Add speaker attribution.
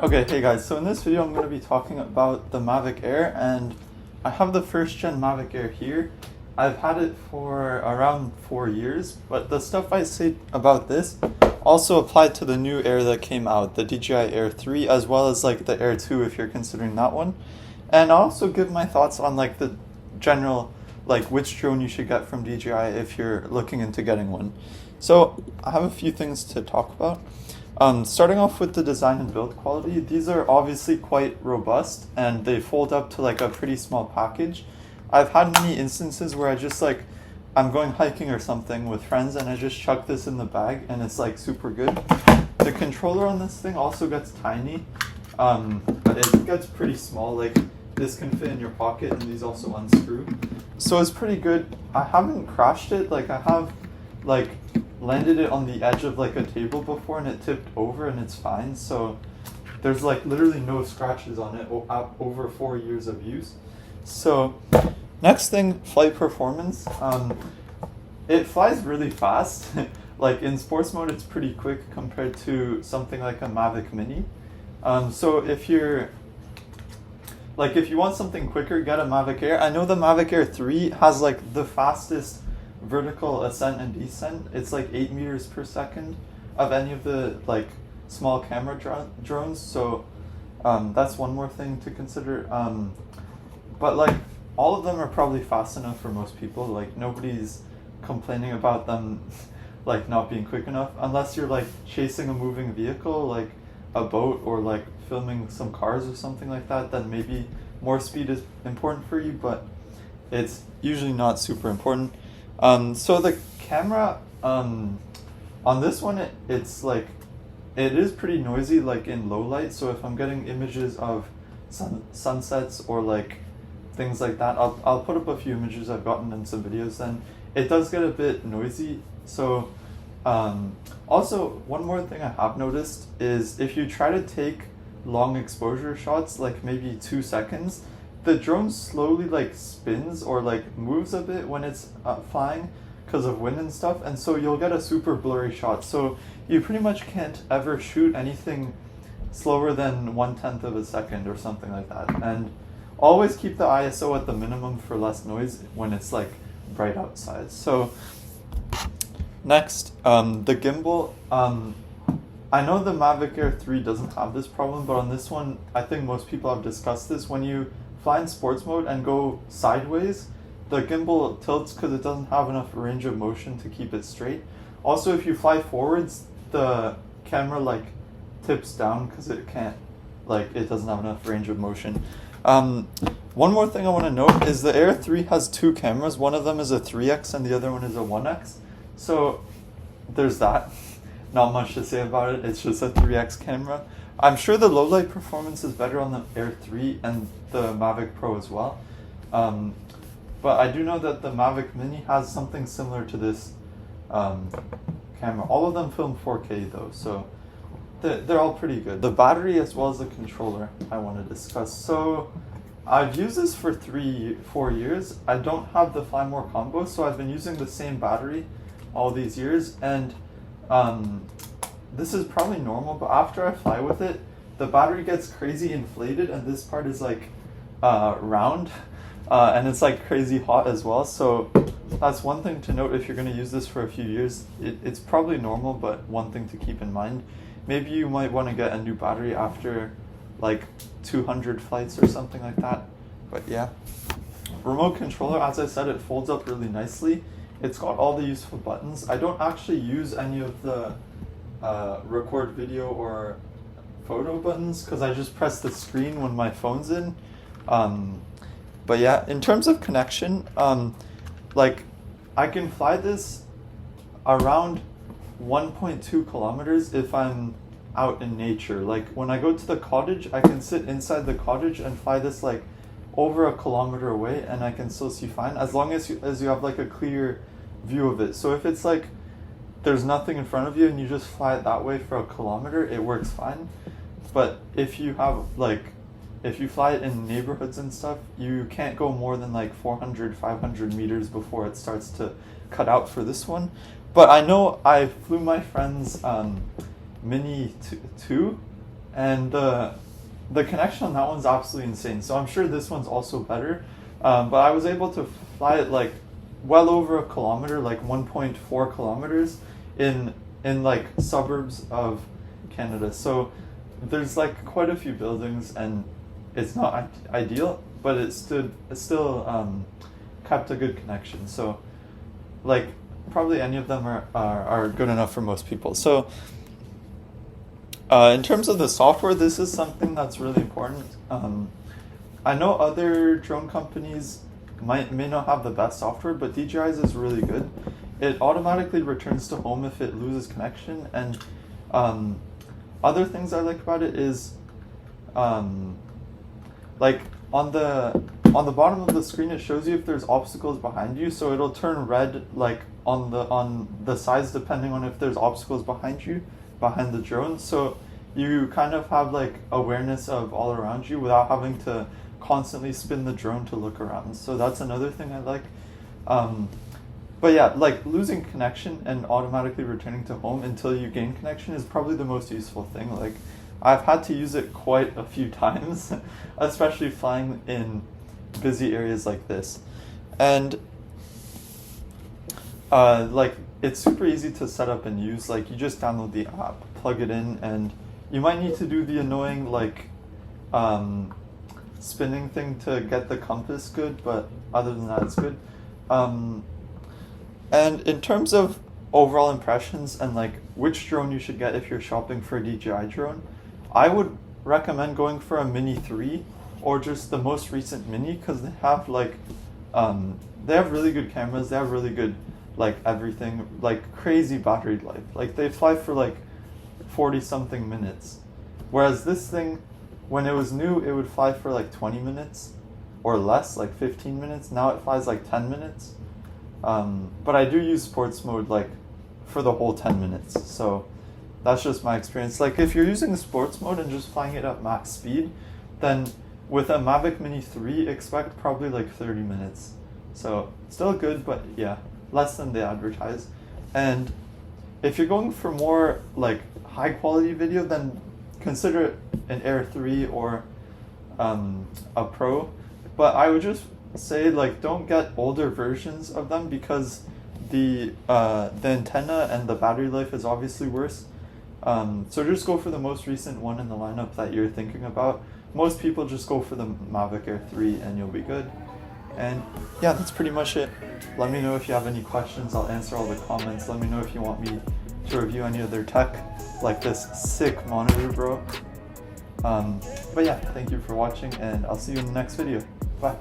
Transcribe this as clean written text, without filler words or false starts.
Speaker 1: Okay, hey guys, so in this video I'm going to be talking about the Mavic Air, and I have the first gen Mavic Air here. I've had it for around 4 years, but the stuff I say about this also applied to the new Air that came out, the DJI Air 3, as well as like the Air 2 if you're considering that one. And I'll also give my thoughts on like the general, like which drone you should get from DJI if you're looking into getting one. So I have a few things to talk about. Starting off with the design and build quality, these are obviously quite robust and they fold up to like a pretty small package. I've had many instances where I just like, I'm going hiking or something with friends and I just chuck this in the bag and it's like super good. The controller on this thing also gets tiny, but it gets pretty small. Like this can fit in your pocket and these also unscrew. So it's pretty good. I haven't crashed it, like I have like landed it on the edge of like a table before and it tipped over and it's fine. So there's like literally no scratches on it over 4 years of use. So next thing, flight performance. It flies really fast. Like in sports mode it's pretty quick compared to something like a Mavic Mini. So if you want something quicker, get a Mavic Air. I know the Mavic Air 3 has like the fastest vertical ascent and descent. It's like 8 meters per second of any of the like small camera drones. So that's one more thing to consider. But like all of them are probably fast enough for most people. Like nobody's complaining about them like not being quick enough, unless you're like chasing a moving vehicle like a boat or like filming some cars or something like that. Then maybe more speed is important for you, but it's usually not super important. So the camera on this one, it's like it is pretty noisy like in low light. So if I'm getting images of sunsets or like things like that, I'll put up a few images I've gotten in some videos, then it does get a bit noisy. So also one more thing I have noticed is if you try to take long exposure shots, like maybe 2 seconds, the drone slowly like spins or like moves a bit when it's flying because of wind and stuff, and so you'll get a super blurry shot. So you pretty much can't ever shoot anything slower than 1/10 of a second or something like that. And always keep the ISO at the minimum for less noise when it's like bright outside. So next, the gimbal. I know the Mavic Air 3 doesn't have this problem, but on this one, I think most people have discussed this. When you fly in sports mode and go sideways, the gimbal tilts because it doesn't have enough range of motion to keep it straight. Also, if you fly forwards, the camera like tips down because it doesn't have enough range of motion. One more thing I want to note is the Air 3 has 2 cameras. One of them is a 3x and the other one is a 1x. So there's that. Not much to say about it. It's just a 3x camera. I'm sure the low light performance is better on the Air 3 and the Mavic Pro as well. But I do know that the Mavic Mini has something similar to this camera. All of them film 4K though, so they're all pretty good. The battery as well as the controller I want to discuss. So I've used this for 4 years. I don't have the Fly More combo, so I've been using the same battery all these years, and this is probably normal, but after I fly with it, the battery gets crazy inflated and this part is like round and it's like crazy hot as well. So that's one thing to note if you're going to use this for a few years. It's probably normal, but one thing to keep in mind. Maybe you might want to get a new battery after like 200 flights or something like that. But yeah. Remote controller, as I said, it folds up really nicely. It's got all the useful buttons. I don't actually use any of the record video or photo buttons because I just press the screen when my phone's in. But yeah, in terms of connection, like I can fly this around 1.2 kilometers if I'm out in nature. Like when I go to the cottage, I can sit inside the cottage and fly this like over 1 kilometer away and I can still see fine as long as you have like a clear view of it. So if it's like there's nothing in front of you and you just fly it that way for 1 kilometer, it works fine. But if you fly it in neighborhoods and stuff, you can't go more than like 400-500 meters before it starts to cut out for this one. But I know I flew my friend's Mini 2 and the connection on that one's absolutely insane. So I'm sure this one's also better, but I was able to fly it like well over a kilometer, like 1.4 kilometers in like suburbs of Canada. So there's like quite a few buildings, and it's not ideal, but it still kept a good connection. So like probably any of them are good enough for most people. So in terms of the software, this is something that's really important. I know other drone companies may not have the best software, but DJI's is really good. It automatically returns to home if it loses connection, and other things I like about it is like on the bottom of the screen, it shows you if there's obstacles behind you, so it'll turn red like on the sides depending on if there's obstacles behind the drone. So you kind of have like awareness of all around you without having to constantly spin the drone to look around. So that's another thing I like. But yeah, like losing connection and automatically returning to home until you gain connection is probably the most useful thing. Like I've had to use it quite a few times, especially flying in busy areas like this. And like it's super easy to set up and use. Like you just download the app, plug it in, and you might need to do the annoying like spinning thing to get the compass good, but other than that it's good. And in terms of overall impressions and like which drone you should get if you're shopping for a DJI drone, I would recommend going for a Mini 3 or just the most recent Mini, because they have like they have really good cameras, they have really good like everything, like crazy battery life. Like they fly for like 40 something minutes, whereas this thing, when it was new, it would fly for like 20 minutes or less, like 15 minutes. Now it flies like 10 minutes. But I do use sports mode like for the whole 10 minutes. So that's just my experience. Like if you're using sports mode and just flying it at max speed, then with a Mavic Mini 3, expect probably like 30 minutes. So still good, but yeah, less than they advertise. And if you're going for more like high quality video, then consider an Air 3 or a Pro. But I would just say like don't get older versions of them, because the antenna and the battery life is obviously worse. So just go for the most recent one in the lineup that you're thinking about. Most people just go for the Mavic Air 3 and you'll be good. And yeah, that's pretty much it. Let me know if you have any questions. I'll answer all the comments. Let me know if you want me to review any other tech, like this sick monitor, bro. But yeah, thank you for watching, and I'll see you in the next video. Bye.